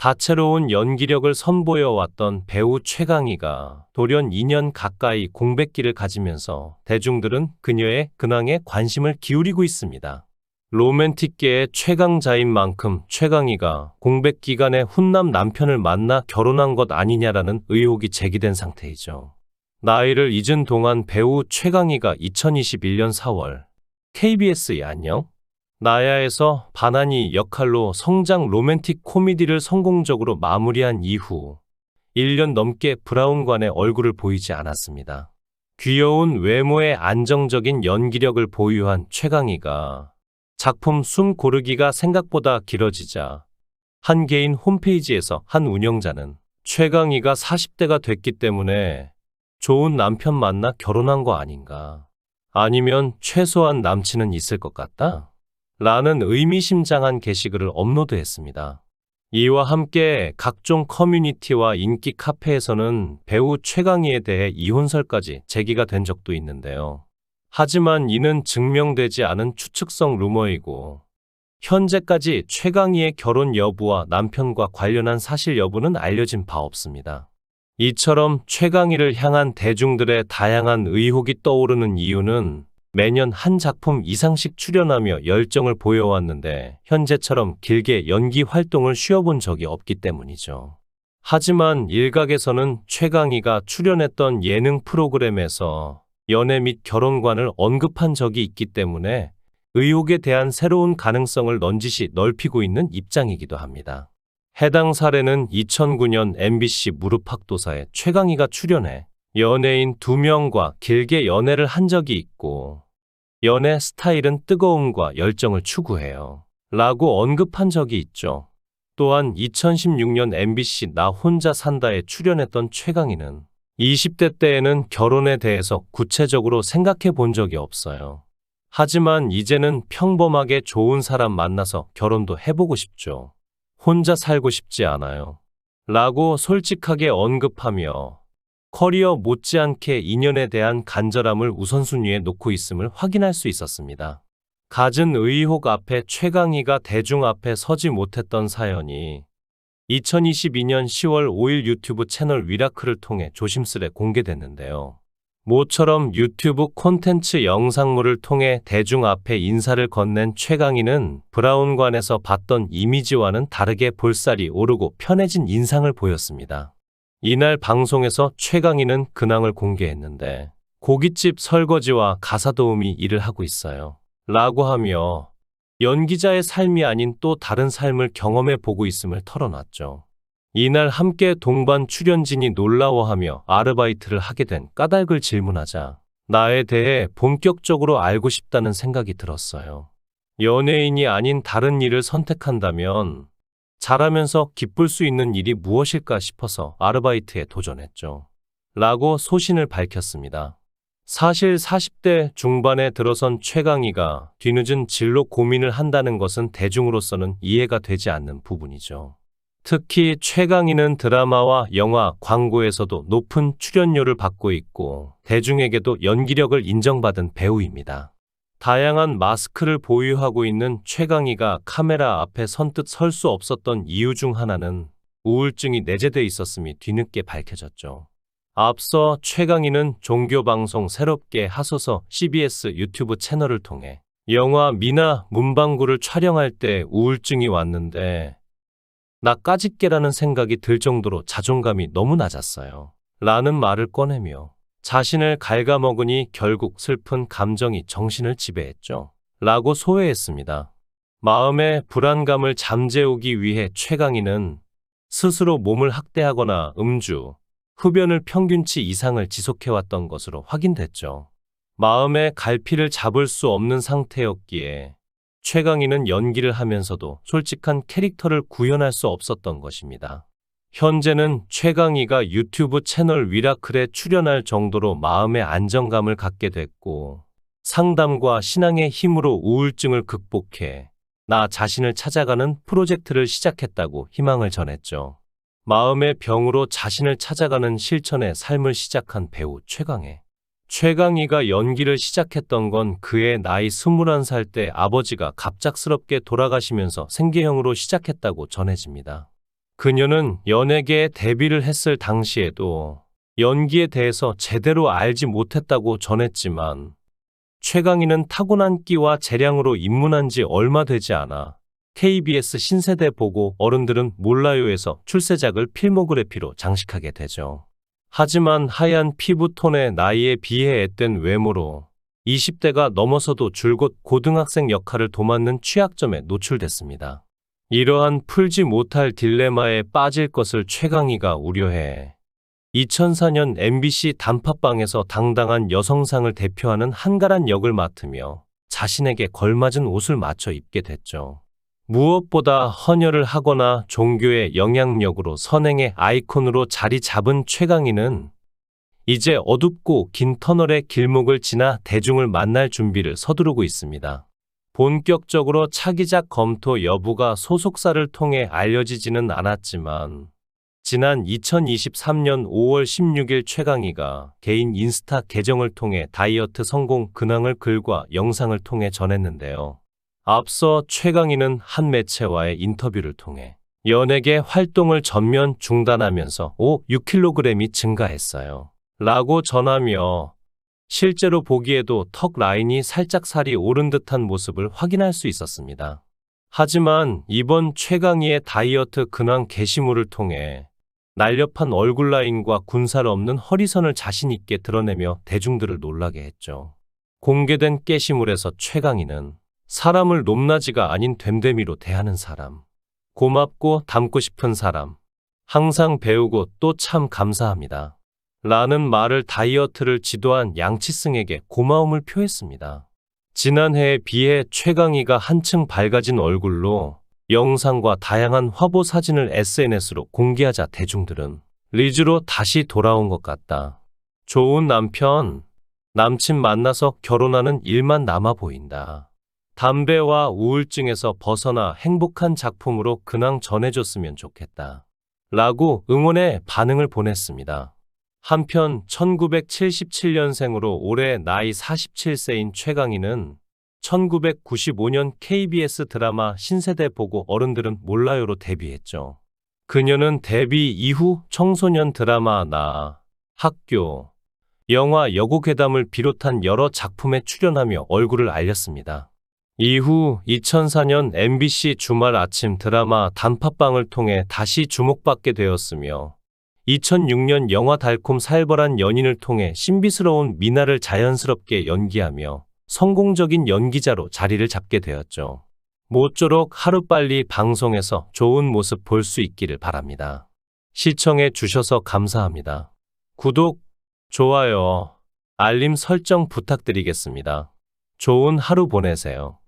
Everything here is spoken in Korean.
다채로운 연기력을 선보여왔던 배우 최강희가 돌연 2년 가까이 공백기를 가지면서 대중들은 그녀의 근황에 관심을 기울이고 있습니다. 로맨틱계의 최강자인 만큼 최강희가 공백 기간에 훈남 남편을 만나 결혼한 것 아니냐라는 의혹이 제기된 상태이죠. 나이를 잊은 동안 배우 최강희가 2021년 4월 KBS의 안녕? 나야에서 바나니 역할로 성장 로맨틱 코미디를 성공적으로 마무리한 이후 1년 넘게 브라운관의 얼굴을 보이지 않았습니다. 귀여운 외모에 안정적인 연기력을 보유한 최강희가 작품 숨 고르기가 생각보다 길어지자 한 개인 홈페이지에서 한 운영자는 최강희가 40대가 됐기 때문에 좋은 남편 만나 결혼한 거 아닌가? 아니면 최소한 남친은 있을 것 같다? 라는 의미심장한 게시글을 업로드했습니다. 이와 함께 각종 커뮤니티와 인기 카페에서는 배우 최강희에 대해 이혼설까지 제기가 된 적도 있는데요. 하지만 이는 증명되지 않은 추측성 루머이고 현재까지 최강희의 결혼 여부와 남편과 관련한 사실 여부는 알려진 바 없습니다. 이처럼 최강희를 향한 대중들의 다양한 의혹이 떠오르는 이유는 매년 한 작품 이상씩 출연하며 열정을 보여왔는데 현재처럼 길게 연기 활동을 쉬어본 적이 없기 때문이죠. 하지만 일각에서는 최강희가 출연했던 예능 프로그램에서 연애 및 결혼관을 언급한 적이 있기 때문에 의혹에 대한 새로운 가능성을 넌지시 넓히고 있는 입장이기도 합니다. 해당 사례는 2009년 MBC 무릎팍도사에 최강희가 출연해 연예인 2명과 길게 연애를 한 적이 있고 연애 스타일은 뜨거움과 열정을 추구해요 라고 언급한 적이 있죠. 또한 2016년 MBC 나 혼자 산다에 출연했던 최강희는 20대 때에는 결혼에 대해서 구체적으로 생각해 본 적이 없어요. 하지만 이제는 평범하게 좋은 사람 만나서 결혼도 해보고 싶죠. 혼자 살고 싶지 않아요. 라고 솔직하게 언급하며 커리어 못지않게 인연에 대한 간절함을 우선순위에 놓고 있음을 확인할 수 있었습니다. 갖은 의혹 앞에 최강희가 대중 앞에 서지 못했던 사연이 2022년 10월 5일 유튜브 채널 위라크를 통해 조심스레 공개됐는데요. 모처럼 유튜브 콘텐츠 영상물을 통해 대중 앞에 인사를 건넨 최강희는 브라운관에서 봤던 이미지와는 다르게 볼살이 오르고 편해진 인상을 보였습니다. 이날 방송에서 최강희는 근황을 공개했는데 고깃집 설거지와 가사 도우미 일을 하고 있어요 라고 하며 연기자의 삶이 아닌 또 다른 삶을 경험해 보고 있음을 털어놨죠. 이날 함께 동반 출연진이 놀라워하며 아르바이트를 하게 된 까닭을 질문하자 나에 대해 본격적으로 알고 싶다는 생각이 들었어요. 연예인이 아닌 다른 일을 선택한다면 잘하면서 기쁠 수 있는 일이 무엇일까 싶어서 아르바이트에 도전했죠. 라고 소신을 밝혔습니다. 사실 40대 중반에 들어선 최강희가 뒤늦은 진로 고민을 한다는 것은 대중으로서는 이해가 되지 않는 부분이죠. 특히 최강희는 드라마와 영화, 광고에서도 높은 출연료를 받고 있고 대중에게도 연기력을 인정받은 배우입니다. 다양한 마스크를 보유하고 있는 최강희가 카메라 앞에 선뜻 설 수 없었던 이유 중 하나는 우울증이 내재돼 있었음이 뒤늦게 밝혀졌죠. 앞서 최강희는 종교방송 새롭게 하소서 CBS 유튜브 채널을 통해 영화 미나 문방구를 촬영할 때 우울증이 왔는데 나 까짓개라는 생각이 들 정도로 자존감이 너무 낮았어요 라는 말을 꺼내며 자신을 갉아먹으니 결국 슬픈 감정이 정신을 지배했죠 라고 소회했습니다. 마음의 불안감을 잠재우기 위해 최강희는 스스로 몸을 학대하거나 음주, 흡연을 평균치 이상을 지속해왔던 것으로 확인됐죠. 마음의 갈피를 잡을 수 없는 상태였기에 최강희는 연기를 하면서도 솔직한 캐릭터를 구현할 수 없었던 것입니다. 현재는 최강희가 유튜브 채널 위라클에 출연할 정도로 마음의 안정감을 갖게 됐고 상담과 신앙의 힘으로 우울증을 극복해 나 자신을 찾아가는 프로젝트를 시작했다고 희망을 전했죠. 마음의 병으로 자신을 찾아가는 실천의 삶을 시작한 배우 최강희. 최강희가 연기를 시작했던 건 그의 나이 21살 때 아버지가 갑작스럽게 돌아가시면서 생계형으로 시작했다고 전해집니다. 그녀는 연예계에 데뷔를 했을 당시에도 연기에 대해서 제대로 알지 못했다고 전했지만 최강희는 타고난 끼와 재량으로 입문한 지 얼마 되지 않아 KBS 신세대 보고 어른들은 몰라요에서 출세작을 필모그래피로 장식하게 되죠. 하지만 하얀 피부톤의 나이에 비해 앳된 외모로 20대가 넘어서도 줄곧 고등학생 역할을 도맡는 취약점에 노출됐습니다. 이러한 풀지 못할 딜레마에 빠질 것을 최강희가 우려해 2004년 MBC 단팥빵에서 당당한 여성상을 대표하는 한가란 역을 맡으며 자신에게 걸맞은 옷을 맞춰 입게 됐죠. 무엇보다 헌혈을 하거나 종교의 영향력으로 선행의 아이콘으로 자리 잡은 최강희는 이제 어둡고 긴 터널의 길목을 지나 대중을 만날 준비를 서두르고 있습니다. 본격적으로 차기작 검토 여부가 소속사를 통해 알려지지는 않았지만 지난 2023년 5월 16일 최강희가 개인 인스타 계정을 통해 다이어트 성공 근황을 글과 영상을 통해 전했는데요. 앞서 최강희는 한 매체와의 인터뷰를 통해 연예계 활동을 전면 중단하면서 6kg이 증가했어요. 라고 전하며 실제로 보기에도 턱 라인이 살짝 살이 오른 듯한 모습을 확인할 수 있었습니다. 하지만 이번 최강희의 다이어트 근황 게시물을 통해 날렵한 얼굴 라인과 군살 없는 허리선을 자신 있게 드러내며 대중들을 놀라게 했죠. 공개된 게시물에서 최강희는 사람을 높낮이가 아닌 됨됨이로 대하는 사람, 고맙고 닮고 싶은 사람, 항상 배우고 또 참 감사합니다. 라는 말을 다이어트를 지도한 양치승에게 고마움을 표했습니다. 지난해에 비해 최강희가 한층 밝아진 얼굴로 영상과 다양한 화보 사진을 SNS로 공개하자 대중들은 리즈로 다시 돌아온 것 같다. 좋은 남편, 남친 만나서 결혼하는 일만 남아 보인다. 담배와 우울증에서 벗어나 행복한 작품으로 근황 전해줬으면 좋겠다. 라고 응원의 반응을 보냈습니다. 한편 1977년생으로 올해 나이 47세인 최강희는 1995년 KBS 드라마 신세대 보고 어른들은 몰라요로 데뷔했죠. 그녀는 데뷔 이후 청소년 드라마 나, 학교, 영화 여고괴담을 비롯한 여러 작품에 출연하며 얼굴을 알렸습니다. 이후 2004년 MBC 주말 아침 드라마 단팥빵을 통해 다시 주목받게 되었으며 2006년 영화 달콤 살벌한 연인을 통해 신비스러운 미나를 자연스럽게 연기하며 성공적인 연기자로 자리를 잡게 되었죠. 모쪼록 하루빨리 방송에서 좋은 모습 볼 수 있기를 바랍니다. 시청해 주셔서 감사합니다. 구독, 좋아요, 알림 설정 부탁드리겠습니다. 좋은 하루 보내세요.